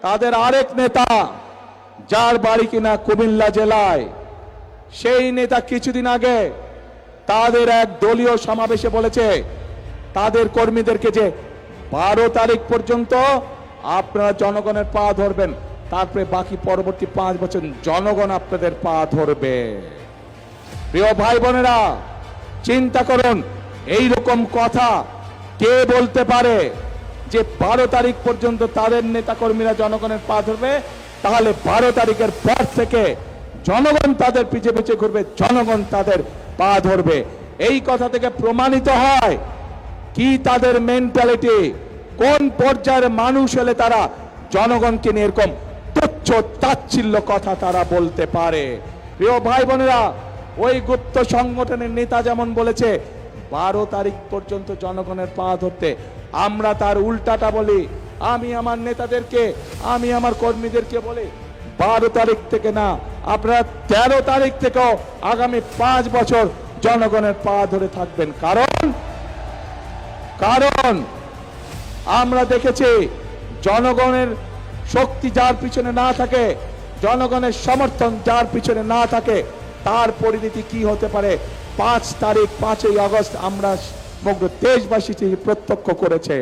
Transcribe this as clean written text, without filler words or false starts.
তাদের আরেক নেতা, যার বাড়ি কিনা কুমিল্লা জেলায়, সেই নেতা কিছুদিন আগে তাদের এক দলীয় সমাবেশে বলেছে তাদের কর্মীদেরকে যে 12 তারিখ পর্যন্ত আপনারা জনগণের পা ধরবেন, তারপরে বাকি পরবর্তী 5 বছর জনগণ আপনাদের পা ধরবে। প্রিয় ভাই বোনেরা, চিন্তা করুন, এই রকম কথা কে বলতে পারে যে 12 তারিখ পর্যন্ত তাদের নেতা কর্মীরা জনগণের পা ধরবে, তাহলে 12 তারিখের পর থেকে জনগণ তাদের পিছে পিছে ঘুরবে, জনগণ তাদের পা ধরবে। এই কথা থেকে প্রমাণিত হয় কি তাদের মেন্টালিটি, কোন পর্যায়ের মানুষ হলে তারা জনগণকে নিয়ে এরকম তুচ্ছ তাচ্ছিল্য কথা তারা বলতে পারে। প্রিয় ভাই বোনেরা, ওই গুপ্ত সংগঠনের নেতা যেমন বলেছে 12 তারিখ পর্যন্ত জনগণের পা ধরতে, আমরা তার উল্টাটা বলি। আমি আমার নেতাদেরকে, আমি আমার কর্মীদেরকে বলি 12 তারিখ থেকে না, আপনারা 13 তারিখ থেকেও আগামী 5 বছর জনগণের পা ধরে থাকবেন। কারণ আমরা দেখেছি জনগণের শক্তি যার পিছনে না থাকে, জনগণের সমর্থন যার পিছনে না থাকে, তার পরিণতি কি হতে পারে 5 তারিখ 5ই আগস্ট আমরা সমগ্র দেশবাসী প্রত্যক্ষ করেছে।